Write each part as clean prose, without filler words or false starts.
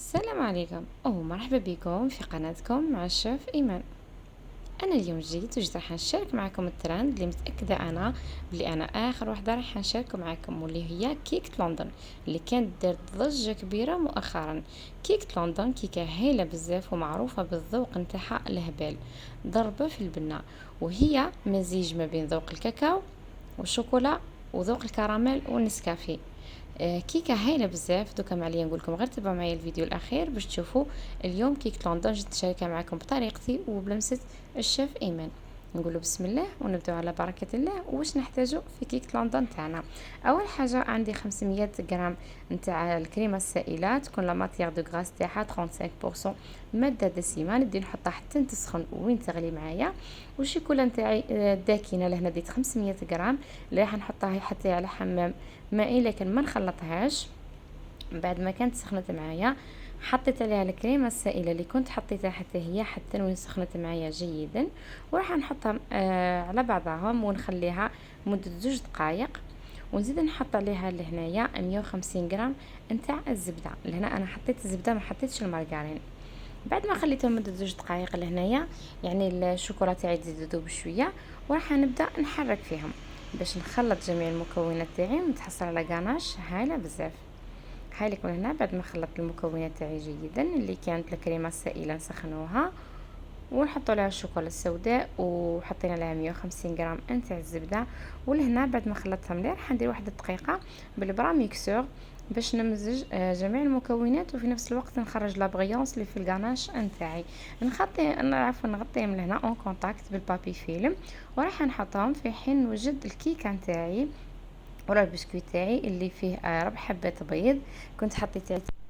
السلام عليكم مرحبا بكم في قناتكم مع الشيف ايمان. انا اليوم جيت راح نشارك معكم الترند اللي متاكده انا بلي انا اخر وحده راح نشاركه معكم، واللي هي كيكه لندن اللي كانت دارت ضجه كبيره مؤخرا. كيكه لندن كيكه هايله بزاف ومعروفه بالذوق نتاعها الهبال، ضربه في البناء، وهي مزيج ما بين ذوق الكاكاو والشوكولا وذوق الكراميل والنسكافيه. كيكه هايله بزاف. دوكا ما عليا نقول لكم غير تبعوا معايا الفيديو الاخير باش تشوفوا اليوم كيكه لندن. جيت نشاركها معكم بطريقتي وبلمسه الشيف ايمان. نقولوا بسم الله ونبداو على بركه الله. واش نحتاجو في كيكه لندن تاعنا؟ اول حاجه عندي 500 غرام نتاع الكريمه السائله، تكون لا ماتيير دو غراس تاعها 35% ماده دسمه. نبدا نحطها حتى تسخن وين تغلي معايا. والشيكولا نتاعي داكنه لهنا ديت 500 غرام اللي راح نحطها حتى على حمام مائي لكن ما نخلطهاش. بعد ما كانت سخنت معايا حطيت عليها الكريمه السائله اللي كنت حطيتها حتى هي حتى وين سخنت معايا جيدا، وراح نحطها على بعضهم ونخليها مده 2 دقائق. ونزيد نحط عليها لهنايا 150 غرام نتاع الزبده. لهنا انا حطيت الزبده ما حطيتش المارغرين. بعد ما خليتهم مده 2 دقائق لهنايا يعني الشوكولا تاعي تزيد تذوب شويه، وراح نبدا نحرك فيهم باش نخلط جميع المكونات تاعي ونتحصل على غاناش هايله بزاف. هايلك من هنا بعد ما خلطت المكونات تاعي جيدا اللي كانت الكريمه السائله نسخنوها ونحطوا لها الشوكولا السوداء وحطينا لها 150 غرام نتاع الزبده. ولهنا بعد ما خلطتها مليح راح ندير 1 دقيقه بالبرا ميكسور باش نمزج جميع المكونات، وفي نفس الوقت نخرج لا بغيونس اللي في الغاناش نتاعي. نغطيهم لهنا اون كونتاكت بالبابي فيلم، وراح نحطهم في حين نوجد الكيكه نتاعي ولا البسكويت تاعي اللي فيه 4 حبات بيض. كنت حطيت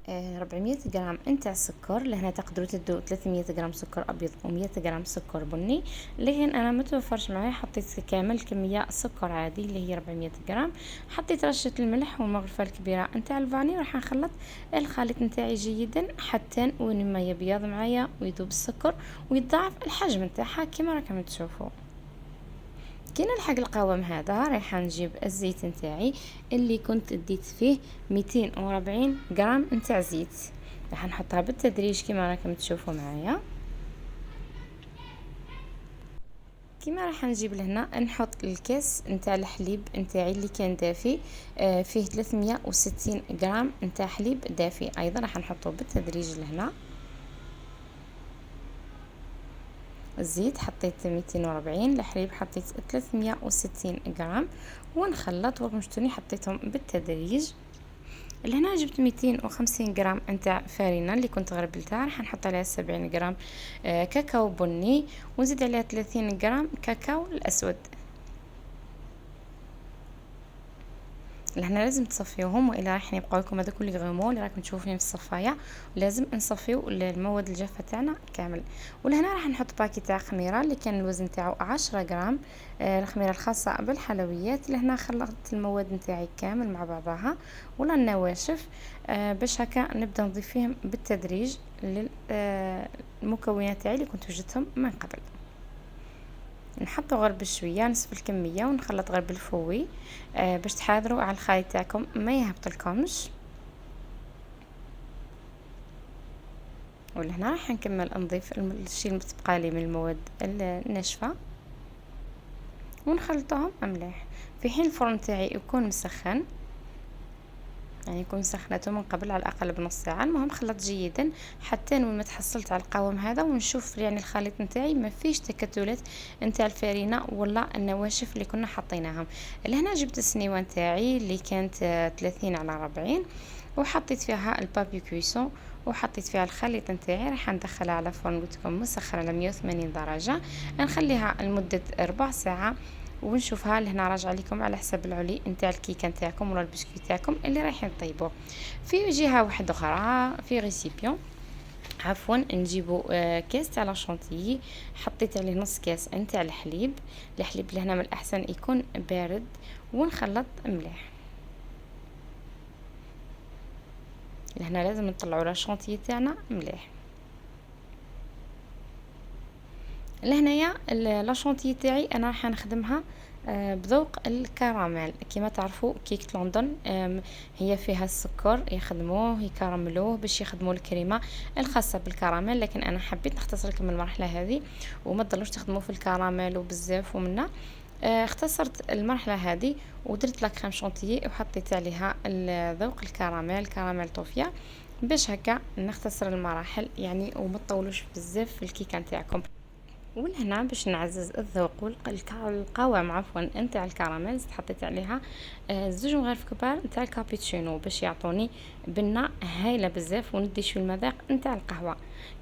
400 غرام نتاع السكر. لهنا تقدروا تدوا 300 غرام سكر ابيض و100 غرام سكر بني، لكن انا ما توفرش معايا حطيت كامل كميه سكر عادي اللي هي 400 غرام. حطيت رشه الملح والمغرفه الكبيره نتاع الفاني. راح نخلط الخليط نتاعي جيدا حتى وين ما يبيض معايا ويذوب السكر ويتضاعف الحجم نتاعها كما راكم تشوفوا. كي نلحق القوام هذا راح نجيب الزيت نتاعي اللي كنت اديت فيه 240 غرام نتاع زيت. راح نحطها بالتدريج كما راكم تشوفوا معايا. كما راح نجيب لهنا نحط الكاس نتاع الحليب نتاعي اللي كان دافي، فيه 360 غرام نتاع حليب دافي ايضا راح نحطه بالتدريج لهنا. الزيت حطيت 240، الحليب حطيت 360 غرام ونخلط. وراكم شفتوني حطيتهم بالتدريج. لهنا جبت 250 غرام نتاع فارينة اللي كنت غربلتها، راح نحط عليها 70 غرام كاكاو بني، ونزيد عليها 30 غرام كاكاو الاسود. لهنا لازم تصفيوهم والا راح يبقاو لكم هذوك اللي غمو اللي راكم تشوفوهم في الصفايه. لازم نصفيو المواد الجافه تاعنا كامل. ولهنا راح نحط باكي تاع خميره اللي كان الوزن تاعو 10 غرام، الخميره الخاصه بالحلويات. لهنا خلطت المواد نتاعي كامل مع بعضها ولا النواشف، باش هكا نبدا نضيف فيهم بالتدريج للمكونات تاعي اللي كنت وجدتهم من قبل. نحطو غير بشويه نصف الكميه ونخلط غير بالفوي، باش تحاذروا على الخليط تاعكم ما يهبط لكمش. ولهنا راح نكمل نضيف الشيء المتبقى لي من المواد الناشفه ونخلطهم مليح في حين الفرن تاعي يكون مسخن، يعني يكون سخنته من قبل على الاقل بنص ساعه. المهم خلط جيدا حتى وين ما تحصلت على القوام هذا، ونشوف يعني الخليط نتاعي ما فيش تكتلات نتاع الفارينه ولا النواشف اللي كنا حطيناهم. لهنا جبت السنيوه نتاعي اللي كانت 30 على 40 وحطيت فيها البابي كويسون وحطيت فيها الخليط نتاعي. راح ندخلها على فرن قلت لكم مسخن على 180 درجه، نخليها لمده 4 ساعة ونشوفها. لهنا راجع لكم على حسب العلي نتاع الكيكه نتاعكم ولا البسكويت تاعكم اللي رايحين تطيبوه. في جهه واحده اخرى في ريسيبيون عفوا نجيبو كاس تاع لاشونتيي، حطيت عليه نص كاس نتاع الحليب. الحليب لهنا من الاحسن يكون بارد ونخلط مليح. لهنا لازم نطلعوا لاشونتيي تاعنا مليح. لهنايا لاشونتيي تاعي انا راح نخدمها بذوق الكراميل. كما تعرفوا كيكة لندن هي فيها السكر يخدموه يكرملوه باش يخدموا الكريمة الخاصة بالكراميل، لكن انا حبيت نختصر لكم المرحلة هذه وما تضلوش تخدموا في الكراميل وبزاف ومنه. اختصرت المرحلة هذه ودرت لا كريم شانتيي وحطيت عليها ذوق الكراميل، كراميل طوفيا، باش هكا نختصر المراحل يعني وما تطولوش بزاف في الكيكه نتاعكم. ولهنا باش نعزز الذوق القوام عفوا نتاع الكراميل زدت حطيت عليها زوج مغارف كبار نتاع الكابتشينو باش يعطوني بنه هايله بزاف وندي شويه المذاق نتاع القهوه.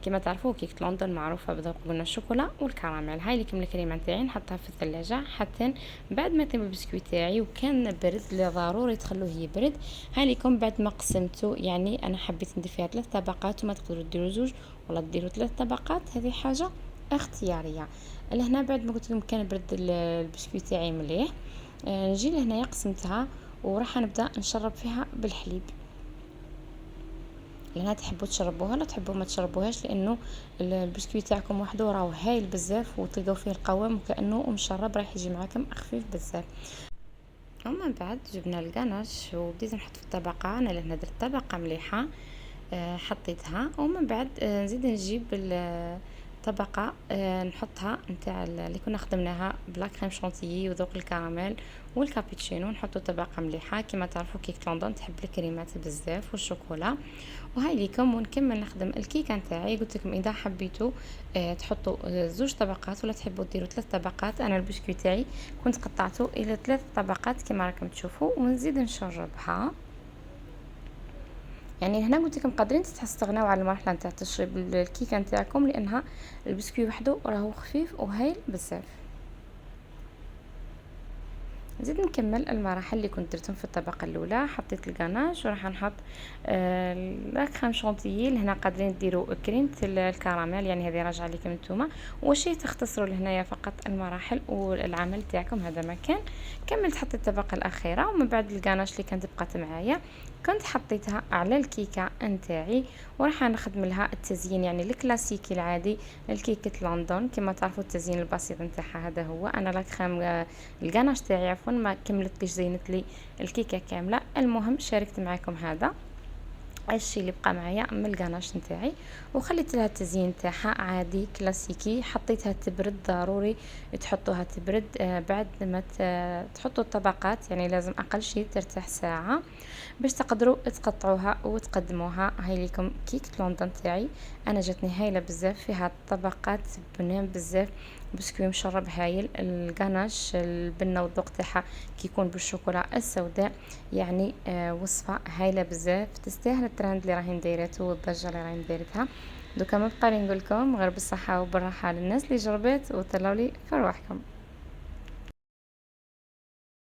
كما تعرفوا كيكه لندن معروفه بذوق قلنا الشوكولا والكراميل. هاي لكم الكريمه نتاعي نحطها في الثلاجه حتى بعد ما يطيب البسكويت تاعي وكان برد اللي ضروري تخلوه يبرد. هاي لكم بعد ما قسمته، يعني انا حبيت ندير فيها 3 طبقات وما تقدروا ديروا زوج ولا ديروا 3 طبقات، هذه حاجه اختياريه. لهنا بعد ما قلت لكم كان برد البسكويت تاعي مليح، نجي لهنايا قسمتها وراح نبدا نشرب فيها بالحليب. لهنا تحبوا تشربوها لا تحبوا ما تشربوهاش، لانه البسكويت تاعكم وحده راهو هايل بزاف وتلقاو فيه القوام وكانه مشرب راح يجي معاكم خفيف بزاف. ومن بعد جبنا الكاناش وبديت نحط في الطبقه. انا لهنا درت طبقه مليحه حطيتها، ومن بعد نزيد نجيب طبقة نحطها نتاع اللي كنا خدمناها بلا كريم شانتيي وذوق الكراميل والكابتشينو، نحطو طبقة مليحة. كما تعرفوا كيك لندن تحب الكريمات بزاف والشوكولا. وهاي ليكم ونكمل نخدم الكيكه نتاعي. قلت لكم اذا حبيتوا تحطوا زوج طبقات ولا تحبوا ديروا 3 طبقات. انا البسكويت تاعي كنت قطعته الى 3 طبقات كما راكم تشوفوا ونزيد نشربها. يعني هنا قلت لكم قادرين تستغناو على المرحله نتاع تشريب الكيكه نتاعكم لانها البسكويت وحده راهو خفيف وهايل بزاف. نزيد نكمل المراحل اللي كنت درتهم في الطبقه الاولى. حطيت الكاناش وراح نحط لا كريم شانتيي. لهنا قادرين ديروا كريمه الكراميل، يعني هذه راجعه لكم نتوما، وشي تختصروا لهنايا فقط المراحل والعمل تاعكم هذا ما كان. كملت حطيت الطبقه الاخيره ومن بعد الكاناش اللي كانت بقات معايا كنت حطيتها على الكيكه نتاعي وراح نخدم لها التزيين يعني الكلاسيكي العادي الكيكه لندن. كما تعرفوا التزيين البسيط نتاعها هذا هو. انا لا كريم الكاناش تاعي عفوا ما كملتليش زينت لي الكيكه كامله. المهم شاركت معكم هذا الشيء اللي بقى معايا من الكاناش نتاعي وخليت لها التزيين تاعها عادي كلاسيكي. حطيتها تبرد، ضروري تحطوها تبرد بعد ما تحطوا الطبقات، يعني لازم اقل شيء ترتاح ساعه باش تقدروا تقطعوها وتقدموها. هاي لكم كيكه لندن تاعي انا جاتني هايله بزاف، فيها طبقات بنان بزاف، بسكوي مشرب هايل، الكاناش البنه والذوق تاعها كيكون بالشوكولا السوداء. يعني وصفه هايله بزاف تستاهل الترند اللي راهي نديرته والضجه اللي راهي نديرتها. دوكا ما بقى لي نقول لكم غير بالصحه وبالراحه للناس اللي جربت وطلعوا لي في رواحكم.